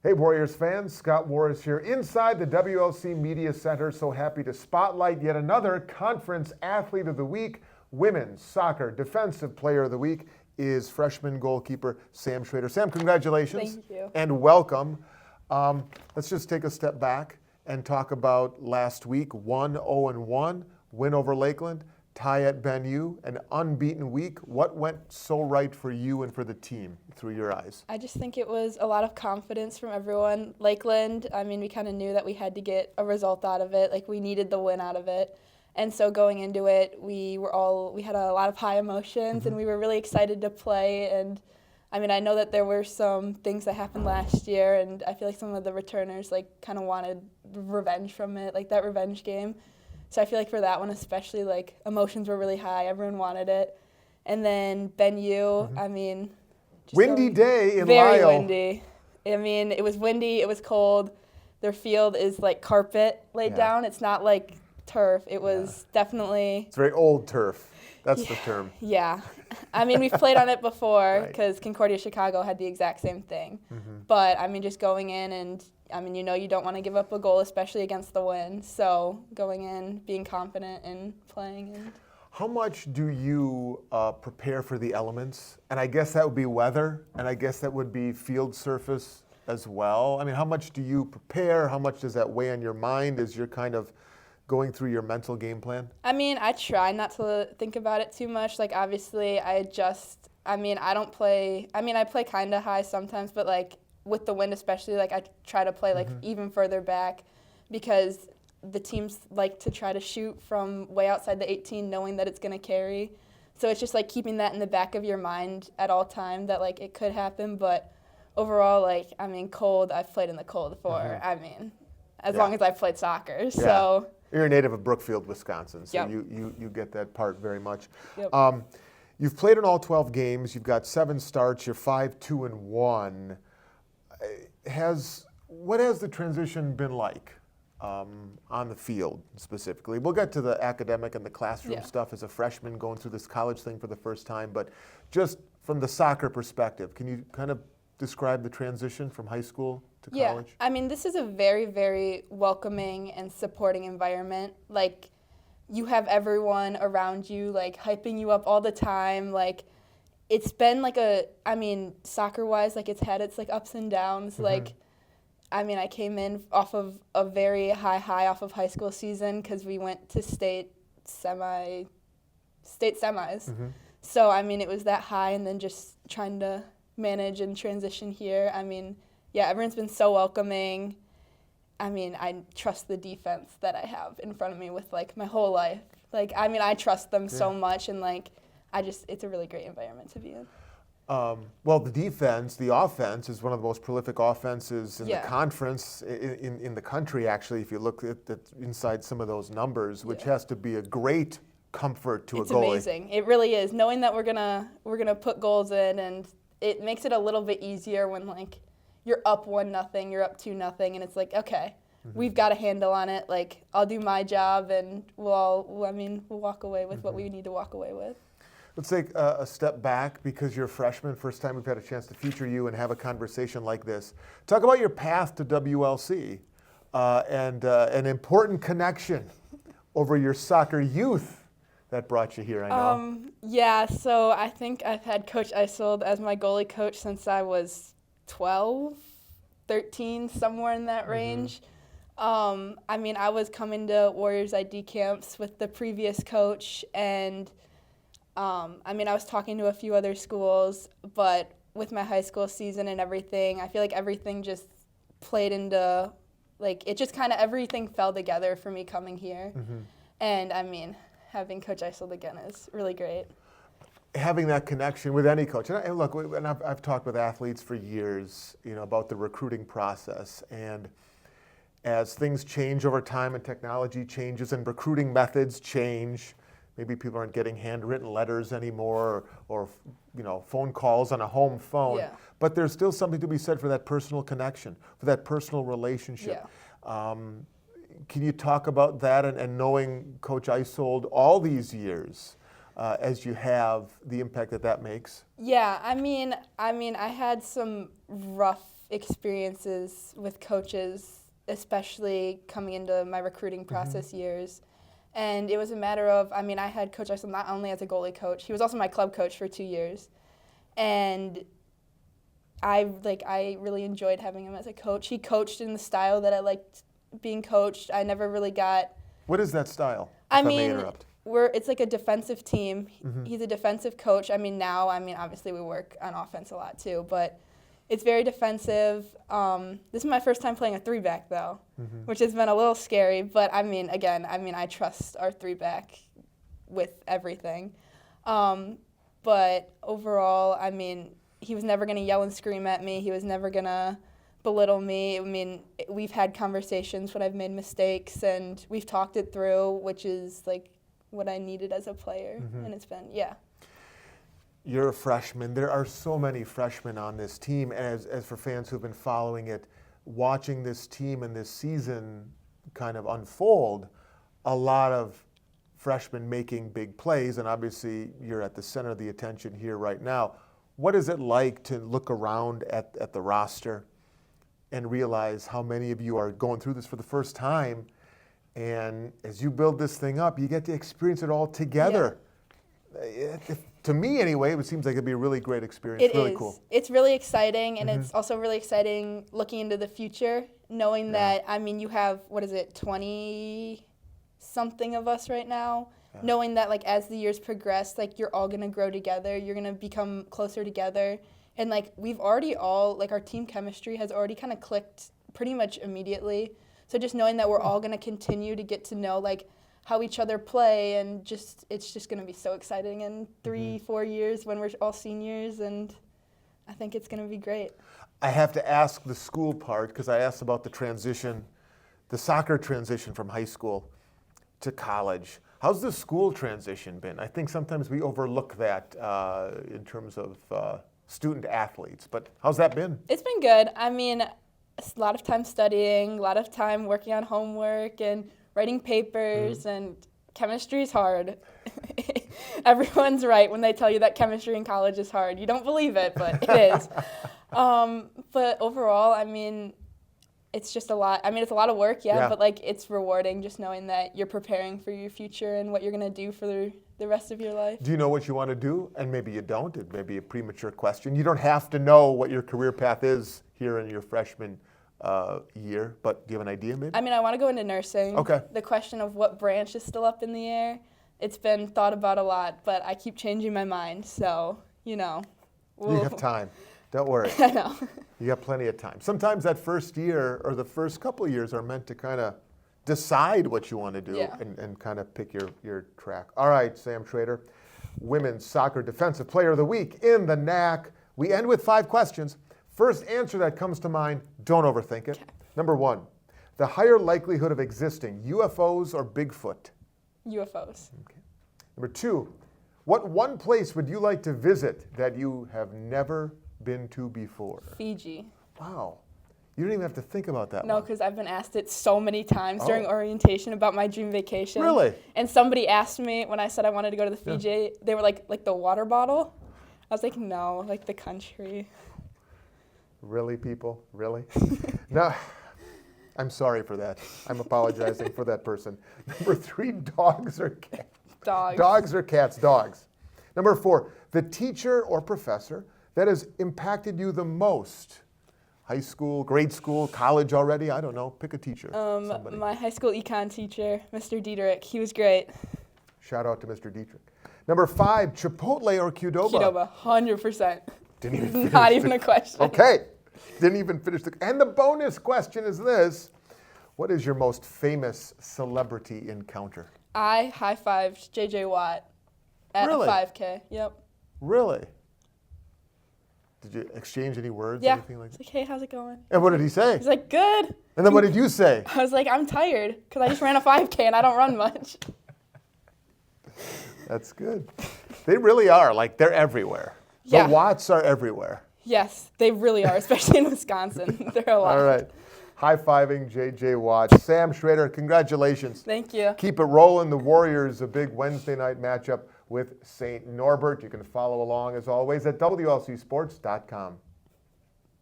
Hey Warriors fans, Scott Warras here inside the WLC Media Center. So happy to spotlight yet another Conference Athlete of the Week. Women's Soccer Defensive Player of the Week is freshman goalkeeper Sam Schroeder. Sam, congratulations. Thank you. And welcome. Let's just take a step back and talk about last week. 1-0-1, win over Lakeland, tie at Benue, an unbeaten week. What went so right for you and for the team through your eyes? I just think it was a lot of confidence from everyone. Lakeland, we kind of knew that we had to get a result out of it. Like, we needed the win out of it. And so going into it, we had a lot of high emotions, and we were really excited to play. And I know that there were some things that happened last year, and I feel like some of the returners kind of wanted revenge from it, like that revenge game. So I feel like for that one especially, emotions were really high. Everyone wanted it. And then Benue, Windy day in very Lyle. windy. It was windy, it was cold. Their field is like carpet laid down. It's not like turf. It was definitely... It's very old turf. That's the term. Yeah. We've played on it before because Right. Concordia Chicago had the exact same thing. But, just going in and, you don't want to give up a goal, especially against the wind. So going in, being confident and playing. And How much do you prepare for the elements? And I guess that would be weather, and I guess that would be field surface as well. How much do you prepare? How much does that weigh on your mind as you're kind of going through your mental game plan? I try not to think about it too much. Obviously, I don't play, I play kind of high sometimes, but, with the wind especially, I try to play, even further back because the teams like to try to shoot from way outside the 18 knowing that it's going to carry. So it's just, keeping that in the back of your mind at all time that, it could happen. But overall, cold, I've played in the cold for, as long as I've played soccer. So You're a native of Brookfield, Wisconsin, so Yep. you get that part very much. Yep. You've played in all 12 games. You've got 7 starts. You're 5-2-1. What has the transition been like on the field specifically? We'll get to the academic and the classroom stuff as a freshman going through this college thing for the first time, but just from the soccer perspective, can you kind of describe the transition from high school to college? Yeah, this is a very, very welcoming and supporting environment. You have everyone around you, hyping you up all the time. It's been soccer-wise, it's had its, ups and downs. I came in off of a very high off of high school season because we went to state semis. So, it was that high, and then just trying to manage and transition here. Everyone's been so welcoming. I trust the defense that I have in front of me with, my whole life. I trust them so much, and, it's a really great environment to be in. Well, the offense is one of the most prolific offenses in the Yeah. conference, in the country, actually, if you look at inside some of those numbers, which has to be a great comfort to It's a goalie. amazing. It really is. Knowing that we're gonna put goals in, and it makes it a little bit easier when you're up 1-0, you're up 2-0, and it's okay, we've got a handle on it. I'll do my job, and we'll walk away with what we need to walk away with. Let's take a step back because you're a freshman. First time we've had a chance to feature you and have a conversation like this. Talk about your path to WLC and an important connection over your soccer youth that brought you here, I know. So I think I've had Coach Isold as my goalie coach since I was 12, 13, somewhere in that range. I was coming to Warriors ID camps with the previous coach, and I was talking to a few other schools, but with my high school season and everything, I feel like everything just played into, it just kind of everything fell together for me coming here. And, having Coach Isold again is really great. Having that connection with any coach, and look, I've talked with athletes for years, about the recruiting process, and as things change over time and technology changes and recruiting methods change, maybe people aren't getting handwritten letters anymore, or phone calls on a home phone. Yeah. But there's still something to be said for that personal connection, for that personal relationship. Yeah. Can you talk about that and knowing Coach Isold all these years as you have, the impact that makes? Yeah, I had some rough experiences with coaches, especially coming into my recruiting process years. And it was a matter of, I mean, I had Coach Isom not only as a goalie coach, he was also my club coach for 2 years. And I really enjoyed having him as a coach. He coached in the style that I liked being coached. I never really got... What is that style? I if mean, may interrupt? it's like a defensive team. He's a defensive coach. I mean, obviously we work on offense a lot too, but it's very defensive. This is my first time playing a 3-back though, which has been a little scary, but I trust our 3-back with everything. But overall, I mean, he was never going to yell and scream at me. He was never going to belittle me. I mean, we've had conversations when I've made mistakes, and we've talked it through, which is like what I needed as a player. And it's been, You're a freshman. There are so many freshmen on this team. As for fans who've been following it, watching this team and this season kind of unfold, a lot of freshmen making big plays, and obviously you're at the center of the attention here right now. What is it like to look around at the roster and realize how many of you are going through this for the first time? And as you build this thing up, you get to experience it all together. To me, anyway, it seems like it'd be a really great experience. It really is. Cool. It's really exciting, and it's also really exciting looking into the future, knowing that, I mean, you have, 20-something of us right now, knowing that, like, as the years progress, like, you're all going to grow together, you're going to become closer together, and, like, we've already all, like, our team chemistry has already kind of clicked pretty much immediately. So just knowing that we're all going to continue to get to know, like, how each other play, and it's just going to be so exciting in 3-4 years when we're all seniors, and I think it's going to be great. I have to ask the school part, because I asked about the transition, the soccer transition from high school to college. How's the school transition been? I think sometimes we overlook that in terms of student athletes, but how's that been? It's been good. I mean, a lot of time studying, a lot of time working on homework and writing papers, and chemistry is hard. Everyone's right when they tell you that chemistry in college is hard. You don't believe it, but it is. But overall, I mean, it's just a lot. I mean, it's a lot of work, but like it's rewarding just knowing that you're preparing for your future and what you're going to do for the rest of your life. Do you know what you want to do? And maybe you don't. It may be a premature question. You don't have to know what your career path is here in your freshman year, but do you have an idea maybe? I mean, I want to go into nursing. Okay. The question of what branch is still up in the air. It's been thought about a lot, but I keep changing my mind, so, you know. You have time. Don't worry. I know. You got plenty of time. Sometimes that first year or the first couple of years are meant to kind of decide what you want to do and kind of pick your track. All right, Sam Schroeder, Women's Soccer Defensive Player of the Week in the NACC. We end with 5 questions. First answer that comes to mind, don't overthink it. Okay. Number 1, the higher likelihood of existing, UFOs or Bigfoot? UFOs. Okay. Number 2, what one place would you like to visit that you have never been to before? Fiji. Wow. You don't even have to think about that No, one. because I've been asked it so many times during orientation about my dream vacation. Really? And somebody asked me when I said I wanted to go to the Fiji, they were like the water bottle? I was like, no, like the country. Really, people? Really? No, I'm sorry for that. I'm apologizing for that person. Number 3, dogs or cats? Dogs. Dogs or cats? Dogs. Number 4, the teacher or professor that has impacted you the most? High school, grade school, college already? I don't know. Pick a teacher. Somebody. My high school econ teacher, Mr. Dietrich. He was great. Shout out to Mr. Dietrich. Number 5, Chipotle or Qdoba? Qdoba, 100%. Didn't even finish Not even a question. Okay. Didn't even finish and the bonus question is this. What is your most famous celebrity encounter? I high-fived J.J. Watt at a 5K. Yep. Really? Did you exchange any words? Yeah. Anything like that? Like, hey, how's it going? And what did he say? He's like, good. And then what did you say? I was like, I'm tired because I just ran a 5K and I don't run much. That's good. They really are. Like, they're everywhere. Yeah. The Watts are everywhere. Yes, they really are, especially in Wisconsin. They're a lot. All right. High-fiving J.J. Watt. Sam Schroeder, congratulations. Thank you. Keep it rolling. The Warriors, a big Wednesday night matchup with St. Norbert. You can follow along, as always, at WLCSports.com.